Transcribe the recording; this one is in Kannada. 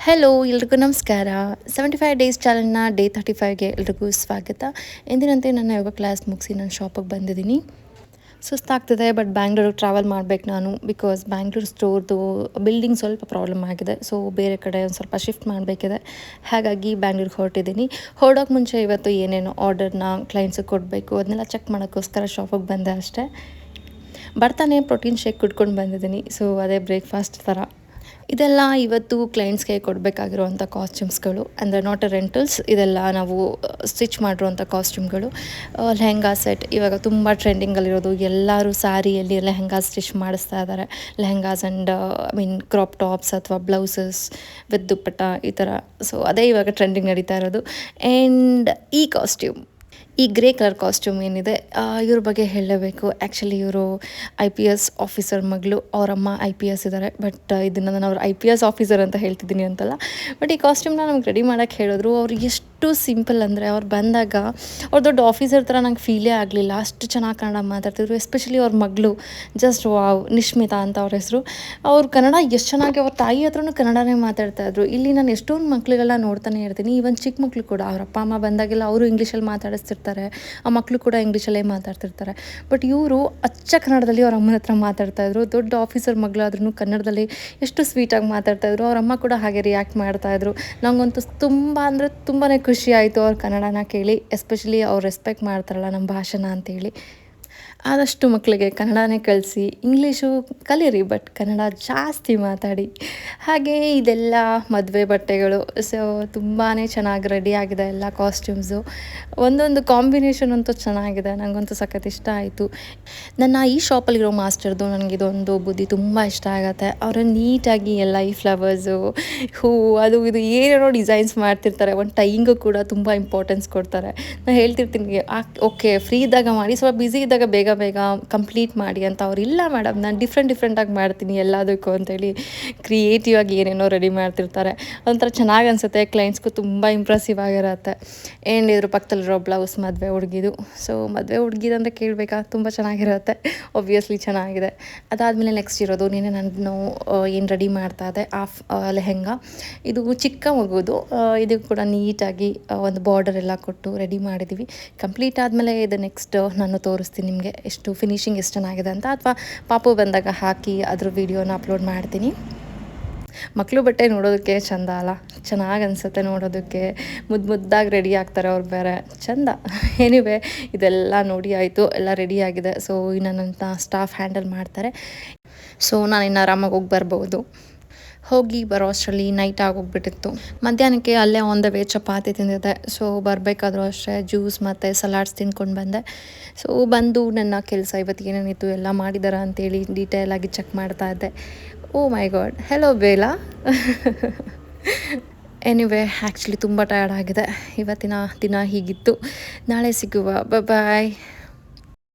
ಹೆಲೋ ಎಲ್ರಿಗೂ ನಮಸ್ಕಾರ. 75 ಡೇಸ್ ಚಾಲೆಂಜ್ನ ಡೇ 35ಗೆ ಎಲ್ರಿಗೂ ಸ್ವಾಗತ. ಎಂದಿನಂತೆ ನನ್ನ ಯೋಗ ಕ್ಲಾಸ್ ಮುಗಿಸಿ ನಾನು ಶಾಪಿಗೆ ಬಂದಿದ್ದೀನಿ. ಸುಸ್ತಾಗ್ತಿದೆ, ಬಟ್ ಬ್ಯಾಂಗ್ಳೂರಿಗೆ ಟ್ರಾವೆಲ್ ಮಾಡಬೇಕು ನಾನು. ಬಿಕಾಸ್ ಬ್ಯಾಂಗ್ಳೂರು ಸ್ಟೋರ್ದು ಬಿಲ್ಡಿಂಗ್ ಸ್ವಲ್ಪ ಪ್ರಾಬ್ಲಮ್ ಆಗಿದೆ. ಸೊ ಬೇರೆ ಕಡೆ ಒಂದು ಸ್ವಲ್ಪ ಶಿಫ್ಟ್ ಮಾಡಬೇಕಿದೆ. ಹಾಗಾಗಿ ಬ್ಯಾಂಗ್ಳೂರಿಗೆ ಹೊರಟಿದ್ದೀನಿ. ಹೊರಡೋಕೆ ಮುಂಚೆ ಇವತ್ತು ಏನೇನು ಆರ್ಡರ್ನ ಕ್ಲೈಂಟ್ಸಿಗೆ ಕೊಡಬೇಕು ಅದನ್ನೆಲ್ಲ ಚೆಕ್ ಮಾಡೋಕ್ಕೋಸ್ಕರ ಶಾಪಿಗೆ ಬಂದೆ ಅಷ್ಟೇ. ಬರ್ತಾನೆ ಪ್ರೋಟೀನ್ ಶೇಕ್ ಕುಡ್ಕೊಂಡು ಬಂದಿದ್ದೀನಿ. ಸೊ ಅದೇ ಬ್ರೇಕ್ಫಾಸ್ಟ್ ಥರ. ಇದೆಲ್ಲ ಇವತ್ತು ಕ್ಲೈಂಟ್ಸ್ಗೆ ಕೊಡಬೇಕಾಗಿರುವಂಥ ಕಾಸ್ಟ್ಯೂಮ್ಸ್ಗಳು, ಅಂದರೆ ನಾಟ್ ಎ ರೆಂಟಲ್ಸ್. ಇದೆಲ್ಲ ನಾವು ಸ್ಟಿಚ್ ಮಾಡಿರುವಂಥ ಕಾಸ್ಟ್ಯೂಮ್ಗಳು. ಲೆಹೆಂಗಾ ಸೆಟ್ ಇವಾಗ ತುಂಬ ಟ್ರೆಂಡಿಂಗಲ್ಲಿರೋದು. ಎಲ್ಲರೂ ಸ್ಯಾರಿಯಲ್ಲಿ ಲೆಹೆಂಗಾ ಸ್ಟಿಚ್ ಮಾಡಿಸ್ತಾ ಇದ್ದಾರೆ. ಲೆಹೆಂಗಾಸ್ ಆ್ಯಂಡ್ ಕ್ರಾಪ್ ಟಾಪ್ಸ್ ಅಥವಾ ಬ್ಲೌಸಸ್ ವಿತ್ ದುಪ್ಪಟ್ಟ ಈ ಥರ. ಸೊ ಅದೇ ಇವಾಗ ಟ್ರೆಂಡಿಂಗ್ ನಡೀತಾ ಇರೋದು. ಆ್ಯಂಡ್ ಈ ಕಾಸ್ಟ್ಯೂಮ್, ಈ ಗ್ರೇ ಕಲರ್ ಕಾಸ್ಟ್ಯೂಮ್ ಏನಿದೆ, ಇವ್ರ ಬಗ್ಗೆ ಹೇಳಲೇಬೇಕು. ಆ್ಯಕ್ಚುಲಿ ಇವರು IPS ಆಫೀಸರ್ ಮಗಳು. ಅವರಮ್ಮ IPS ಇದ್ದಾರೆ. ಬಟ್ ಇದನ್ನು ನಾನು ಅವ್ರು IPS ಆಫೀಸರ್ ಅಂತ ಹೇಳ್ತಿದ್ದೀನಿ ಅಂತಲ್ಲ. ಬಟ್ ಈ ಕಾಸ್ಟ್ಯೂಮ್ನ ನಮ್ಗೆ ರೆಡಿ ಮಾಡೋಕ್ಕೆ ಹೇಳಿದ್ರು. ಅವ್ರು ಎಷ್ಟು ಸಿಂಪಲ್ ಅಂದರೆ, ಅವ್ರು ಬಂದಾಗ ಅವ್ರು ದೊಡ್ಡ ಆಫೀಸರ್ ಥರ ನಂಗೆ ಫೀಲೇ ಆಗಲಿಲ್ಲ. ಅಷ್ಟು ಚೆನ್ನಾಗಿ ಕನ್ನಡ ಮಾತಾಡ್ತಿದ್ರು. ಎಸ್ಪೆಷಲಿ ಅವ್ರ ಮಗಳು, ಜಸ್ಟ್ ವಾವ್, ನಿಶ್ಮಿತಾ ಅಂತ ಅವ್ರ ಹೆಸರು. ಅವ್ರು ಕನ್ನಡ ಎಷ್ಟು ಚೆನ್ನಾಗಿ, ಅವ್ರ ತಾಯಿ ಹತ್ರನೂ ಕನ್ನಡನೇ ಮಾತಾಡ್ತಾಯಿದ್ರು. ಇಲ್ಲಿ ನಾನು ಎಷ್ಟೊಂದು ಮಕ್ಳುಗಳನ್ನ ನೋಡ್ತಾನೆ ಇರ್ತೀನಿ. ಈವನ್ ಚಿಕ್ಕ ಮಕ್ಕಳು ಕೂಡ ಅವ್ರ ಅಪ್ಪ ಅಮ್ಮ ಬಂದಾಗೆಲ್ಲ ಅವರು ಇಂಗ್ಲೀಷಲ್ಲಿ ಮಾತಾಡಿಸ್ತಿರ್ತಾರೆ. ಆ ಮಕ್ಕಳು ಕೂಡ ಇಂಗ್ಲೀಷಲ್ಲೇ ಮಾತಾಡ್ತಿರ್ತಾರೆ. ಬಟ್ ಇವರು ಅಚ್ಚ ಕನ್ನಡದಲ್ಲಿ ಅವ್ರ ಅಮ್ಮನ ಹತ್ರ ಮಾತಾಡ್ತಾಯಿದ್ರು. ದೊಡ್ಡ ಆಫೀಸರ್ ಮಗಳಾದ್ರೂ ಕನ್ನಡದಲ್ಲಿ ಎಷ್ಟು ಸ್ವೀಟಾಗಿ ಮಾತಾಡ್ತಾಯಿದ್ರು. ಅವ್ರ ಅಮ್ಮ ಕೂಡ ಹಾಗೆ ರಿಯಾಕ್ಟ್ ಮಾಡ್ತಾಯಿದ್ರು. ನನಗಂತೂ ತುಂಬ ಅಂದರೆ ತುಂಬಾ ಖುಷಿ ಆಯಿತು ಅವ್ರ ಕನ್ನಡನ ಕೇಳಿ. ಎಸ್ಪೆಷಲಿ ಅವ್ರು ರೆಸ್ಪೆಕ್ಟ್ ಮಾಡ್ತಾರಲ್ಲ ನಮ್ಮ ಭಾಷೆನ ಅಂತೇಳಿ. ಆದಷ್ಟು ಮಕ್ಕಳಿಗೆ ಕನ್ನಡನೇ ಕಲಿಸಿ, ಇಂಗ್ಲೀಷು ಕಲೀರಿ ಬಟ್ ಕನ್ನಡ ಜಾಸ್ತಿ ಮಾತಾಡಿ. ಹಾಗೆ ಇದೆಲ್ಲ ಮದುವೆ ಬಟ್ಟೆಗಳು. ಸೊ ತುಂಬಾ ಚೆನ್ನಾಗಿ ರೆಡಿಯಾಗಿದೆ ಎಲ್ಲ ಕಾಸ್ಟ್ಯೂಮ್ಸು. ಒಂದೊಂದು ಕಾಂಬಿನೇಷನ್ ಅಂತೂ ಚೆನ್ನಾಗಿದೆ. ನನಗಂತೂ ಸಖತ್ ಇಷ್ಟ ಆಯಿತು. ನನ್ನ ಈ ಶಾಪಲ್ಲಿರೋ ಮಾಸ್ಟರ್ದು ನನಗಿದೊಂದು ಬುದ್ಧಿ ತುಂಬ ಇಷ್ಟ ಆಗುತ್ತೆ. ಅವರು ನೀಟಾಗಿ ಎಲ್ಲ ಈ ಫ್ಲವರ್ಸು, ಹೂವು, ಅದು ಇದು ಏನೇನೋ ಡಿಸೈನ್ಸ್ ಮಾಡ್ತಿರ್ತಾರೆ. ಒಂದು ಟೈಯಿಂಗು ಕೂಡ ತುಂಬ ಇಂಪಾರ್ಟೆನ್ಸ್ ಕೊಡ್ತಾರೆ. ನಾನು ಹೇಳ್ತಿರ್ತೀನಿ, ಓಕೆ ಫ್ರೀ ಇದ್ದಾಗ ಮಾಡಿ, ಸ್ವಲ್ಪ ಬ್ಯುಸಿ ಇದ್ದಾಗ ಬೇಗ ಬೇಗ ಕಂಪ್ಲೀಟ್ ಮಾಡಿ ಅಂತ. ಅವ್ರು ಇಲ್ಲ ಮೇಡಮ್, ನಾನು ಡಿಫ್ರೆಂಟಾಗಿ ಮಾಡ್ತೀನಿ ಎಲ್ಲದಕ್ಕೂ ಅಂತೇಳಿ ಕ್ರಿಯೇಟಿವ್ ಆಗಿ ಏನೇನೋ ರೆಡಿ ಮಾಡ್ತಿರ್ತಾರೆ. ಒಂಥರ ಚೆನ್ನಾಗಿ ಅನಿಸುತ್ತೆ. ಕ್ಲೈಂಟ್ಸ್ಗೂ ತುಂಬ ಇಂಪ್ರೆಸಿವ್ ಆಗಿರುತ್ತೆ. ಆ್ಯಂಡ್ ಇದ್ರ ಪಕ್ಕದಲ್ಲಿರೋ ಬ್ಲೌಸ್ ಮದುವೆ ಹುಡುಗಿದು. ಸೊ ಮದುವೆ ಹುಡುಗಿದಂದರೆ ಕೇಳಬೇಕಾ, ತುಂಬ ಚೆನ್ನಾಗಿರುತ್ತೆ. ಒಬ್ವಿಯಸ್ಲಿ ಚೆನ್ನಾಗಿದೆ. ಅದಾದಮೇಲೆ ನೆಕ್ಸ್ಟ್ ಇರೋದು ನಾನು ಏನು ರೆಡಿ ಮಾಡ್ತಾ ಇದ್ದೆ, ಲೆಹೆಂಗಾ. ಇದು ಚಿಕ್ಕ ಮಗುದು. ಇದು ಕೂಡ ನೀಟಾಗಿ ಒಂದು ಬಾರ್ಡರ್ ಎಲ್ಲ ಕೊಟ್ಟು ರೆಡಿ ಮಾಡಿದ್ದೀವಿ. ಕಂಪ್ಲೀಟ್ ಆದಮೇಲೆ ಇದು ನೆಕ್ಸ್ಟ್ ನಾನು ತೋರಿಸ್ತೀನಿ ನಿಮಗೆ ಎಷ್ಟು ಫಿನಿಶಿಂಗ್ ಎಷ್ಟು ಚೆನ್ನಾಗಿದೆ ಅಂತ. ಅಥವಾ ಪಾಪು ಬಂದಾಗ ಹಾಕಿ ಅದ್ರ ವಿಡಿಯೋನ ಅಪ್ಲೋಡ್ ಮಾಡ್ತೀನಿ. ಮಕ್ಕಳು ಬಟ್ಟೆ ನೋಡೋದಕ್ಕೆ ಚೆಂದ ಅಲ್ಲ, ಚೆನ್ನಾಗಿ ಅನಿಸುತ್ತೆ ನೋಡೋದಕ್ಕೆ. ಮುದ್ದಾಗಿ ರೆಡಿ ಆಗ್ತಾರೆ ಅವ್ರು, ಬೇರೆ ಚೆಂದ. ಎನಿವೆ ಇದೆಲ್ಲ ನೋಡಿ ಆಯಿತು, ಎಲ್ಲ ರೆಡಿಯಾಗಿದೆ. ಸೊ ಇನ್ನು ನನ್ನ ಸ್ಟಾಫ್ ಹ್ಯಾಂಡಲ್ ಮಾಡ್ತಾರೆ. ಸೊ ನಾನು ಇನ್ನು ಆರಾಮಾಗಿ ಹೋಗಿ ಬರ್ಬೋದು. ಹೋಗಿ ಬರೋ ಅಷ್ಟರಲ್ಲಿ ನೈಟ್ ಆಗೋಗ್ಬಿಟ್ಟಿತ್ತು. ಮಧ್ಯಾಹ್ನಕ್ಕೆ ಅಲ್ಲೇ ಆನ್ ದ ವೇ ಚಪಾತಿ ತಿಂದಿದ್ದೆ. ಸೊ ಬರಬೇಕಾದ್ರೂ ಅಷ್ಟೇ ಜ್ಯೂಸ್ ಮತ್ತು ಸಲಾಡ್ಸ್ ತಿಂದ್ಕೊಂಡು ಬಂದೆ. ಸೊ ಬಂದು ನನ್ನ ಕೆಲಸ ಇವತ್ತು ಏನೇನಿತ್ತು ಎಲ್ಲ ಮಾಡಿದಾರ ಅಂತೇಳಿ ಡೀಟೇಲಾಗಿ ಚೆಕ್ ಮಾಡ್ತಾ ಇದ್ದೆ. Oh my god, hello Bela. Anyway actually ತುಂಬ ಟಯರ್ಡ್ ಆಗಿದೆ. ಇವತ್ತಿನ ದಿನ ಹೀಗಿತ್ತು. ನಾಳೆ ಸಿಗುವ, ಬಾಯ್.